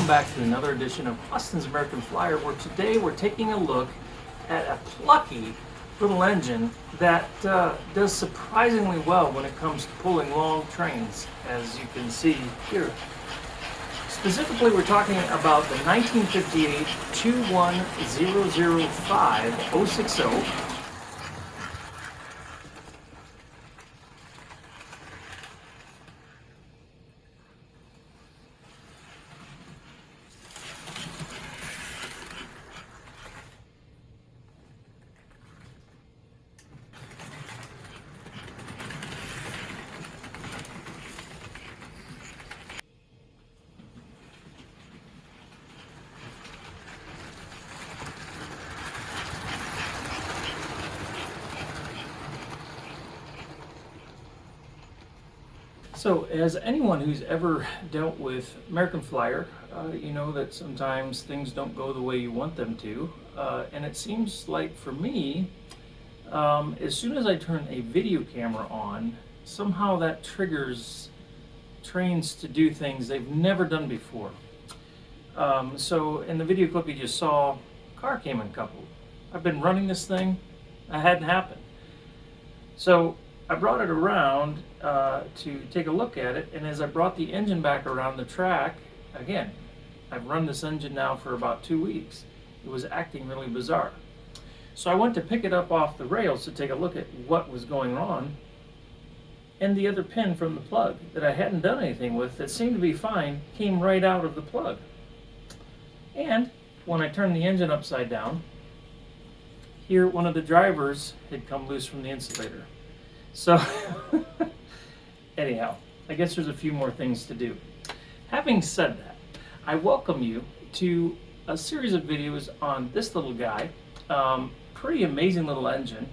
welcome back to another edition of Austin's American Flyer, where today we're taking a look at a plucky little engine that does surprisingly well when it comes to pulling long trains, as you can see here. Specifically, we're talking about the 1958 21005 060. So, as anyone who's ever dealt with American Flyer, you know that sometimes things don't go the way you want them to. And it seems like for me, as soon as I turn a video camera on, somehow that triggers trains to do things they've never done before. So in the video clip you just saw, a car came uncoupled. I've been running this thing, that hadn't happened. So I brought it around to take a look at it, and as I brought the engine back around the track, again, I've run this engine now for about 2 weeks. It was acting really bizarre. So I went to pick it up off the rails to take a look at what was going on, and the other pin from the plug that I hadn't done anything with, that seemed to be fine, came right out of the plug. And when I turned the engine upside down, here one of the drivers had come loose from the insulator. So, anyhow, I guess there's a few more things to do. Having said that, I welcome you to a series of videos on this little guy. Pretty amazing little engine.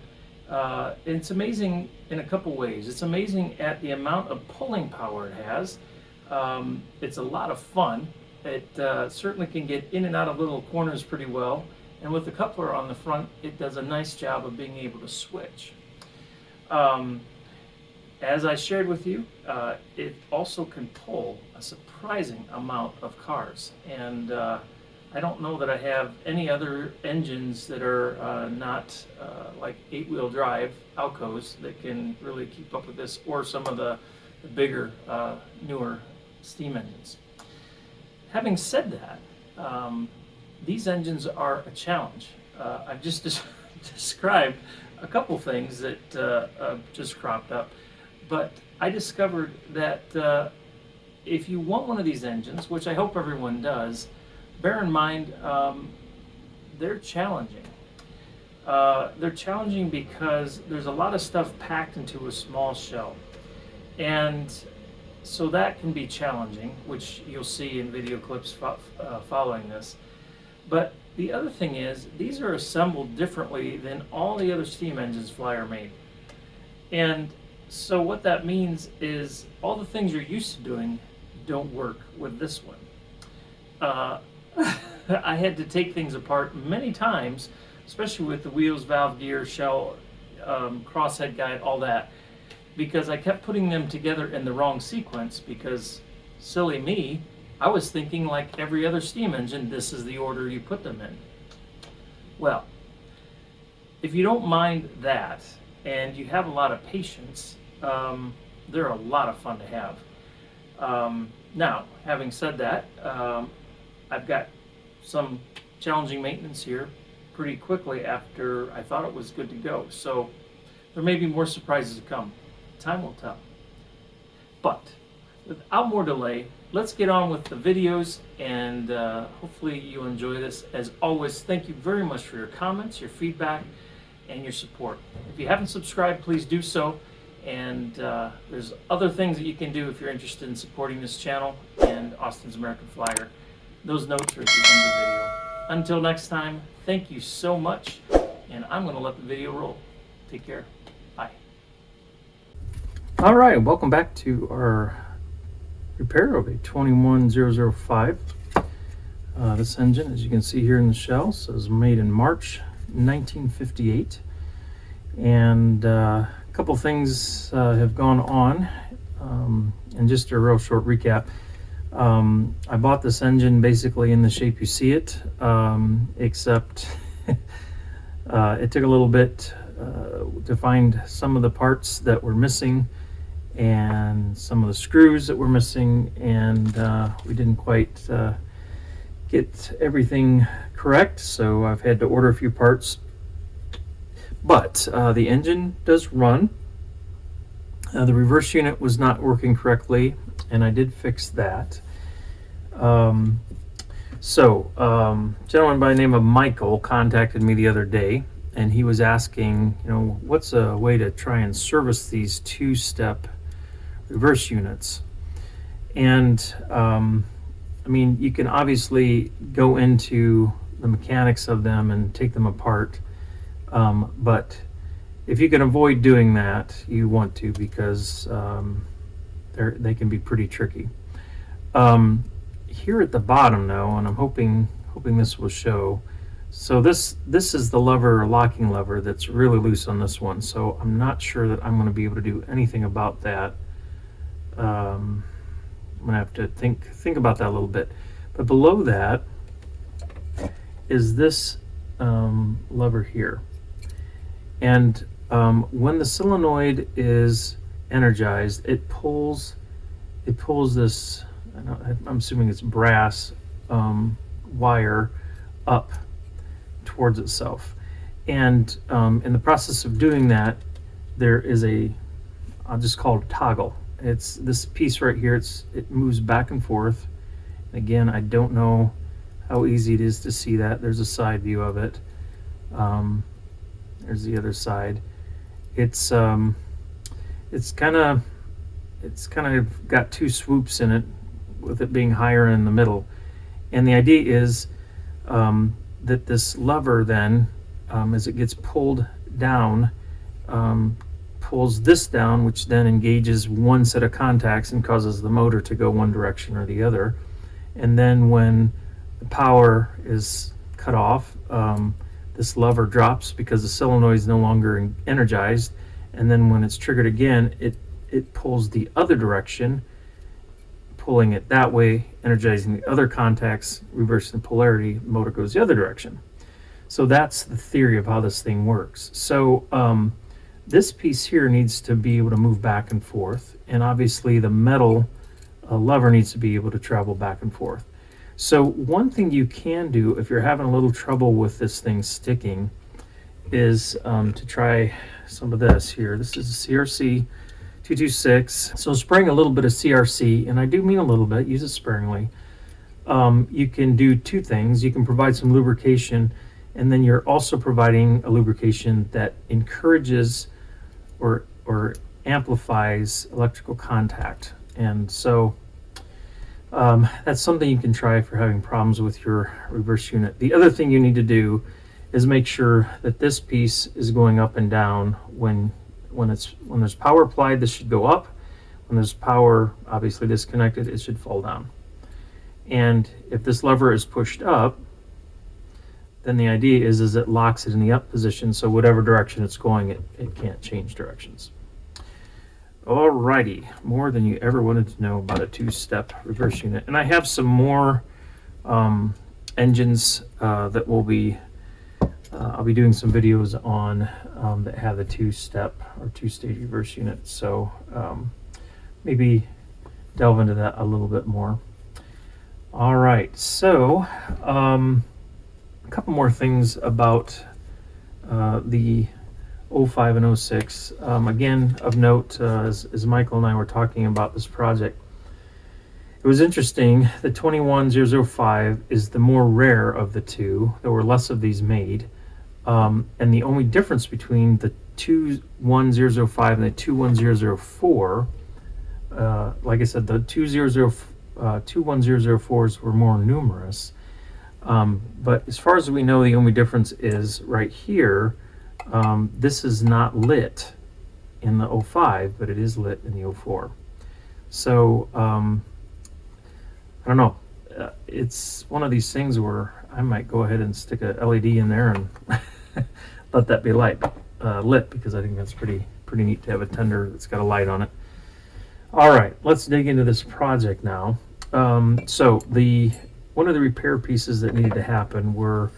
It's amazing in a couple ways. It's amazing at the amount of pulling power it has. It's a lot of fun. It certainly can get in and out of little corners pretty well. And with the coupler on the front, it does a nice job of being able to switch. As I shared with you, it also can pull a surprising amount of cars, and I don't know that I have any other engines that are not like 8-wheel drive Alcos that can really keep up with this, or some of the bigger, newer steam engines. Having said that, these engines are a challenge. I've just described a couple things that just cropped up, but I discovered that if you want one of these engines, which I hope everyone does, bear in mind they're challenging. They're challenging because there's a lot of stuff packed into a small shell, and so that can be challenging, which you'll see in video clips following this. But the other thing is, these are assembled differently than all the other steam engines Flyer made. And so what that means is all the things you're used to doing don't work with this one. I had to take things apart many times, especially with the wheels, valve gear, shell, crosshead guide, all that, because I kept putting them together in the wrong sequence, because silly me, I was thinking like every other steam engine, this is the order you put them in. Well, if you don't mind that, and you have a lot of patience, they're a lot of fun to have. Now, having said that, I've got some challenging maintenance here pretty quickly after I thought it was good to go. So there may be more surprises to come. Time will tell. But without more delay, let's get on with the videos, and hopefully you enjoy this. As always, thank you very much for your comments, your feedback, and your support. If you haven't subscribed, please do so. And there's other things that you can do if you're interested in supporting this channel and Austin's American Flyer. Those notes are at the end of the video. Until next time, thank you so much, and I'm going to let the video roll. Take care. Bye. All right, welcome back to our repair of a 21005. This engine, as you can see here in the shell, says made in March 1958, and a couple things have gone on, and just a real short recap. I bought this engine basically in the shape you see it, except it took a little bit to find some of the parts that were missing and some of the screws that were missing, and we didn't quite get everything correct, so I've had to order a few parts. But the engine does run. The reverse unit was not working correctly, and I did fix that. Gentleman by the name of Michael contacted me the other day, and he was asking, what's a way to try and service these two-step reverse units? And I mean, you can obviously go into the mechanics of them and take them apart, but if you can avoid doing that, you want to, because they can be pretty tricky. Here at the bottom, though, and I'm hoping this will show. So this is the lever, locking lever, that's really loose on this one. So I'm not sure that I'm going to be able to do anything about that. I'm going to have to think about that a little bit. But below that is this lever here. And when the solenoid is energized, it pulls this, I'm assuming it's brass wire up towards itself. And in the process of doing that, there is I'll just call it a toggle. It's this piece right here. It moves back and forth. And again, I don't know how easy it is to see that. There's a side view of it. There's the other side. It's kind of got two swoops in it, with it being higher in the middle. And the idea is that this lever then, as it gets pulled down, pulls this down, which then engages one set of contacts and causes the motor to go one direction or the other. And then when the power is cut off, this lever drops because the solenoid is no longer energized. And then when it's triggered again, it pulls the other direction, pulling it that way, energizing the other contacts, reversing the polarity, the motor goes the other direction. So that's the theory of how this thing works. So this piece here needs to be able to move back and forth, and obviously the metal lever needs to be able to travel back and forth. So one thing you can do if you're having a little trouble with this thing sticking is to try some of this here. This is a CRC 226. So spraying a little bit of CRC, and I do mean a little bit, use it sparingly. You can do two things. You can provide some lubrication, and then you're also providing a lubrication that encourages or amplifies electrical contact. And so that's something you can try if you're having problems with your reverse unit. The other thing you need to do is make sure that this piece is going up and down. When there's power applied, this should go up. When there's power obviously disconnected, it should fall down. And if this lever is pushed up, then the idea is it locks it in the up position, so whatever direction it's going, it can't change directions. Alrighty, more than you ever wanted to know about a two-step reverse unit. And I have some more engines that will be I'll be doing some videos on that have a two-step or two-stage reverse unit. So maybe delve into that a little bit more. All right, so a couple more things about the 05 and 06. Again, of note, as Michael and I were talking about this project, it was interesting. The 21005 is the more rare of the two. There were less of these made. And the only difference between the 21005 and the 21004, like I said, the 21004s were more numerous. But as far as we know, the only difference is right here. This is not lit in the 05, but it is lit in the 04. So I don't know. It's one of these things where I might go ahead and stick a LED in there and let that be lit, because I think that's pretty neat to have a tender that's got a light on it. All right, let's dig into this project now. So one of the repair pieces that needed to happen were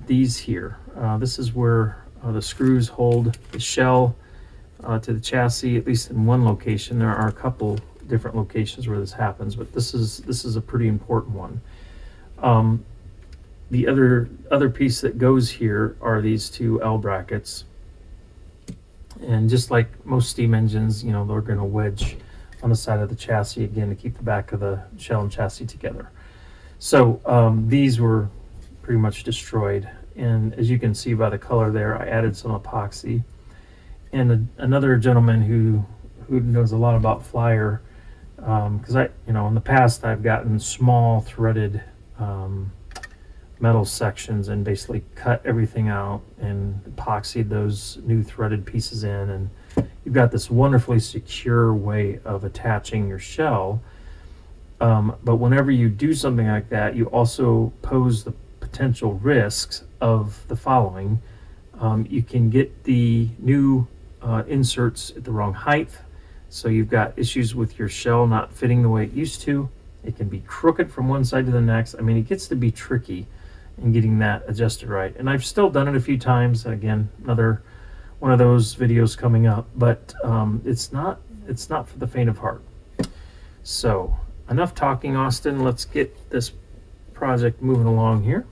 these here. This is where the screws hold the shell to the chassis, at least in one location. There are a couple different locations where this happens, but this is a pretty important one. The other piece that goes here are these two L brackets, and just like most steam engines, you know, they're going to wedge on the side of the chassis again to keep the back of the shell and chassis together. So these were pretty much destroyed, and as you can see by the color there, I added some epoxy. And another gentleman who knows a lot about Flyer, because in the past I've gotten small threaded metal sections and basically cut everything out and epoxied those new threaded pieces in, and you've got this wonderfully secure way of attaching your shell. But whenever you do something like that, you also pose the potential risks of the following. You can get the new inserts at the wrong height, so you've got issues with your shell not fitting the way it used to. It can be crooked from one side to the next. I mean, it gets to be tricky in getting that adjusted right. And I've still done it a few times. Again, another one of those videos coming up, but it's not for the faint of heart. So enough talking, Austin. Let's get this project moving along here.